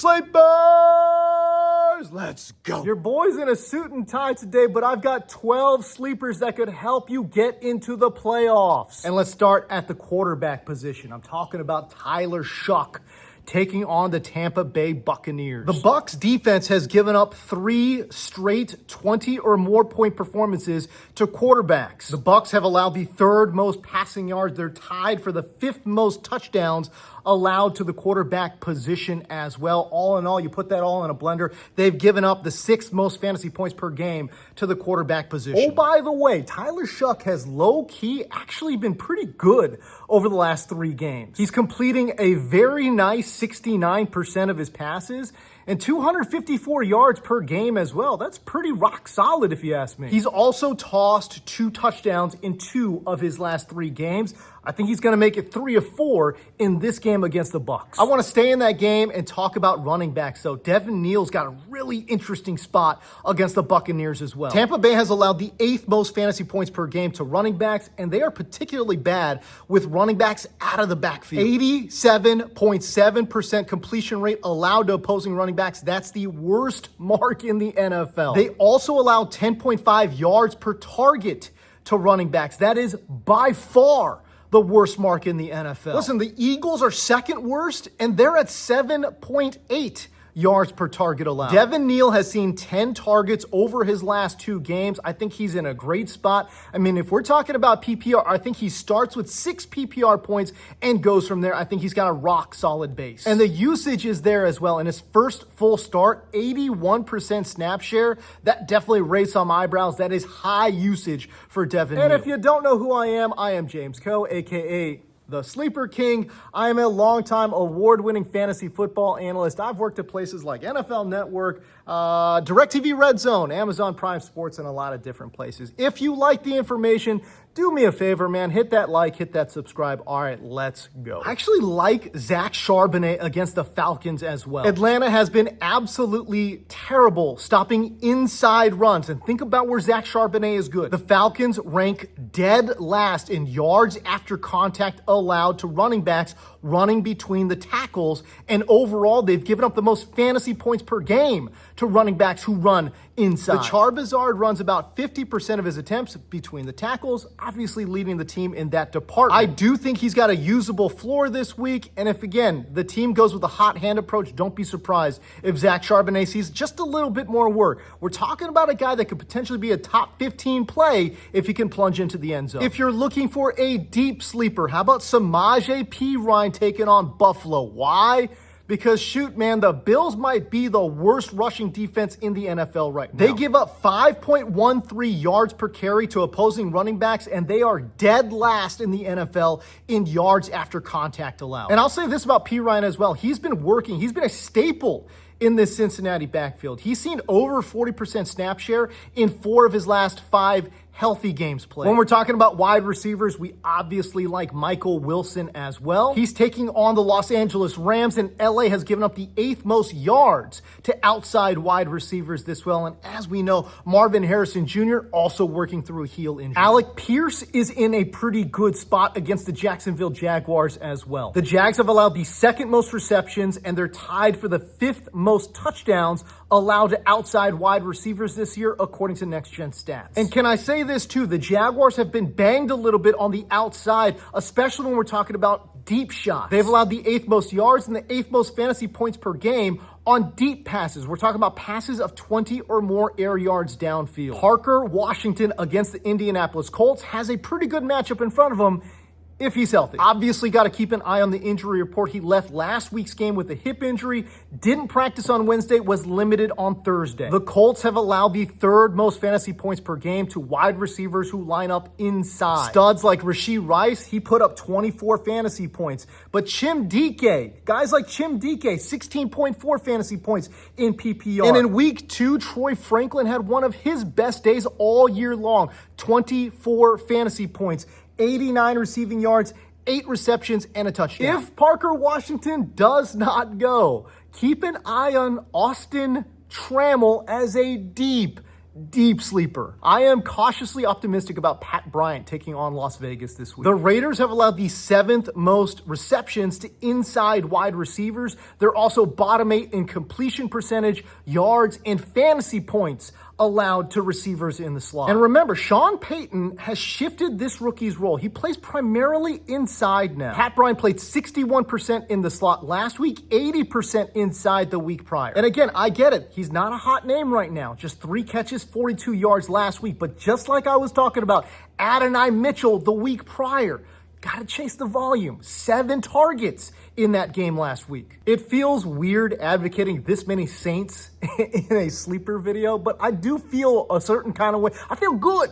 Sleepers! Let's go. Your boy's in a suit and tie today, but I've got 12 sleepers that could help you get into the playoffs. And let's start at the quarterback position. I'm talking about Tyler Shough taking on the Tampa Bay Buccaneers. The Bucs defense has given up 3 straight 20 or more point performances to quarterbacks. The Bucs have allowed the 3rd most passing yards. They're tied for the 5th most touchdowns allowed to the quarterback position as well. All in all, you put that all in a blender, they've given up the 6th most fantasy points per game to the quarterback position. Oh, by the way, Tyler Shough has low-key actually been pretty good over the last 3 games. He's completing a very nice 69% of his passes and 254 yards per game as well. That's pretty rock solid if you ask me. He's also tossed 2 touchdowns in 2 of his last 3 games. I think he's going to make it 3 of 4 in this game against the Bucs. I want to stay in that game and talk about running backs, though. Devin Neal's got a really interesting spot against the Buccaneers as well. Tampa Bay has allowed the 8th most fantasy points per game to running backs, and they are particularly bad with running backs out of the backfield. 87.7% completion rate allowed to opposing running backs. That's the worst mark in the NFL. They also allow 10.5 yards per target to running backs. That is by far the worst mark in the NFL. Listen, the Eagles are 2nd worst, and they're at 7.8 yards per target allowed. Devin Neal has seen 10 targets over his last 2 games. I think he's in a great spot. I mean, if we're talking about PPR, I think he starts with 6 PPR points and goes from there. I think he's got a rock solid base. And the usage is there as well. In his first full start, 81% snap share. That definitely raised some eyebrows. That is high usage for Devin Neal. And if you don't know who I am James Koh, aka the Sleeper King. I am a longtime award-winning fantasy football analyst. I've worked at places like NFL Network, DirecTV Red Zone, Amazon Prime Sports, and a lot of different places. If you like the information, do me a favor, man. Hit that like, hit that subscribe. All right, let's go. I actually like Zach Charbonnet against the Falcons as well. Atlanta has been absolutely terrible stopping inside runs. And think about where Zach Charbonnet is good. The Falcons rank dead last in yards after contact allowed to running backs running between the tackles. And overall, they've given up the most fantasy points per game to running backs who run inside. The Charbonnet runs about 50% of his attempts between the tackles, obviously leading the team in that department. I do think he's got a usable floor this week, and if, again, the team goes with a hot hand approach, don't be surprised if Zach Charbonnet sees just a little bit more work. We're talking about a guy that could potentially be a top 15 play if he can plunge into the end zone. If you're looking for a deep sleeper, how about Samaje Perine taking on Buffalo? Why? Because, shoot, man, the Bills might be the worst rushing defense in the NFL right now. They give up 5.13 yards per carry to opposing running backs, and they are dead last in the NFL in yards after contact allowed. And I'll say this about Perine as well. He's been working. He's been a staple in this Cincinnati backfield. He's seen over 40% snap share in 4 of his last 5 healthy games played. When we're talking about wide receivers, we obviously like Michael Wilson as well. He's taking on the Los Angeles Rams, and LA has given up the 8th most yards to outside wide receivers this well. And as we know, Marvin Harrison Jr. also working through a heel injury. Alec Pierce is in a pretty good spot against the Jacksonville Jaguars as well. The Jags have allowed the 2nd most receptions, and they're tied for the 5th most touchdowns allowed to outside wide receivers this year, according to Next Gen Stats. And can I say this too? The Jaguars have been banged a little bit on the outside, especially when we're talking about deep shots. They've allowed the 8th most yards and the 8th most fantasy points per game on deep passes. We're talking about passes of 20 or more air yards downfield. Parker Washington against the Indianapolis Colts has a pretty good matchup in front of him if he's healthy. Obviously got to keep an eye on the injury report. He left last week's game with a hip injury, didn't practice on Wednesday, was limited on Thursday. The Colts have allowed the 3rd most fantasy points per game to wide receivers who line up inside. Studs like Rashee Rice, he put up 24 fantasy points. But Chim Dike, guys like Chim Dike, 16.4 fantasy points in PPR. And in week 2, Troy Franklin had one of his best days all year long, 24 fantasy points. 89 receiving yards, 8 receptions, and a touchdown. If Parker Washington does not go, keep an eye on Austin Trammell as a deep deep sleeper. I am cautiously optimistic about Pat Bryant taking on Las Vegas this week. The Raiders have allowed the 7th most receptions to inside wide receivers. They're also bottom 8 in completion percentage, yards, and fantasy points allowed to receivers in the slot. And remember, Sean Payton has shifted this rookie's role. He plays primarily inside now. Pat Bryant played 61% in the slot last week, 80% inside the week prior. And again, I get it. He's not a hot name right now. Just 3 catches, 42 yards last week. But just like I was talking about Adonai Mitchell the week prior, gotta chase the volume. 7 targets in that game last week. It feels weird advocating this many Saints in a sleeper video, but I do feel a certain kind of way. I feel good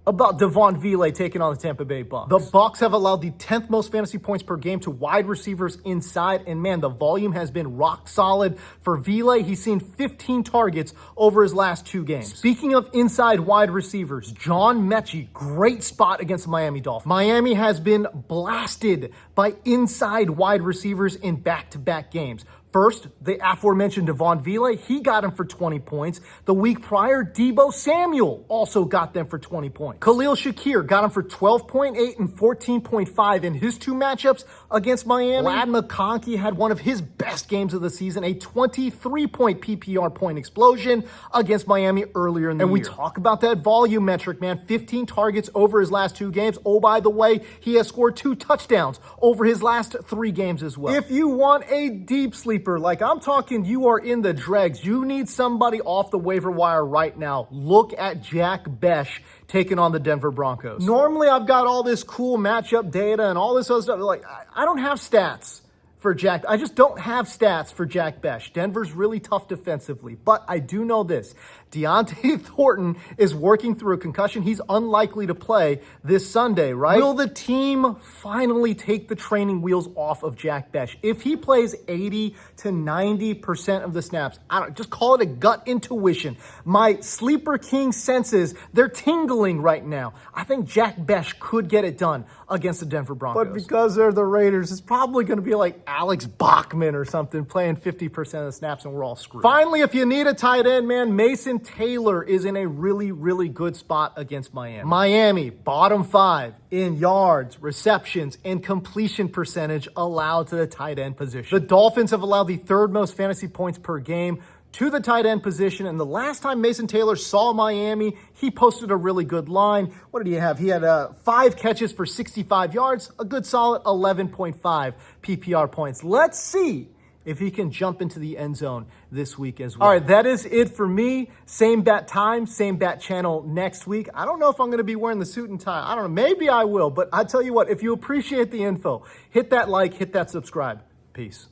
about Devaughn Vele taking on the Tampa Bay Bucs. The Bucs have allowed the 10th most fantasy points per game to wide receivers inside, and man, the volume has been rock solid for Vele. He's seen 15 targets over his last 2 games. Speaking of inside wide receivers, John Metchie, great spot against the Miami Dolphins. Miami has been blasted by inside wide receivers in back-to-back games. First, the aforementioned Devaughn Vele, he got him for 20 points. The week prior, Deebo Samuel also got them for 20 points. Khalil Shakir got him for 12.8 and 14.5 in his 2 matchups against Miami. Lad McConkey had one of his best games of the season, a 23-point PPR point explosion against Miami earlier in the year. And we talk about that volume metric, man. 15 targets over his last 2 games. Oh, by the way, he has scored 2 touchdowns over his last 3 games as well. If you want a deep sleeper, like I'm talking, you are in the dregs. You need somebody off the waiver wire right now. Look at Jack Bech taking on the Denver Broncos. Normally, I've got all this cool matchup data and all this other stuff. Like, I don't have stats for Jack. I just don't have stats for Jack Bech. Denver's really tough defensively, but I do know this. Deontay Thornton is working through a concussion. He's unlikely to play this Sunday, right? Will the team finally take the training wheels off of Jack Bech? If he plays 80 to 90% of the snaps, just call it a gut intuition. My sleeper king senses, they're tingling right now. I think Jack Bech could get it done against the Denver Broncos. But because they're the Raiders, it's probably going to be like Alex Bachman or something playing 50% of the snaps, and we're all screwed. Finally, if you need a tight end, man, Mason Taylor is in a really, really good spot against Miami. Miami, bottom 5 in yards, receptions, and completion percentage allowed to the tight end position. The Dolphins have allowed the 3rd most fantasy points per game to the tight end position, and the last time Mason Taylor saw Miami, he posted a really good line. What did he have? He had 5 catches for 65 yards, a good solid 11.5 PPR points. Let's see if he can jump into the end zone this week as well. All right, that is it for me. Same bat time, same bat channel next week. I don't know if I'm going to be wearing the suit and tie. I don't know. Maybe I will, but I tell you what, if you appreciate the info, hit that like, hit that subscribe. Peace.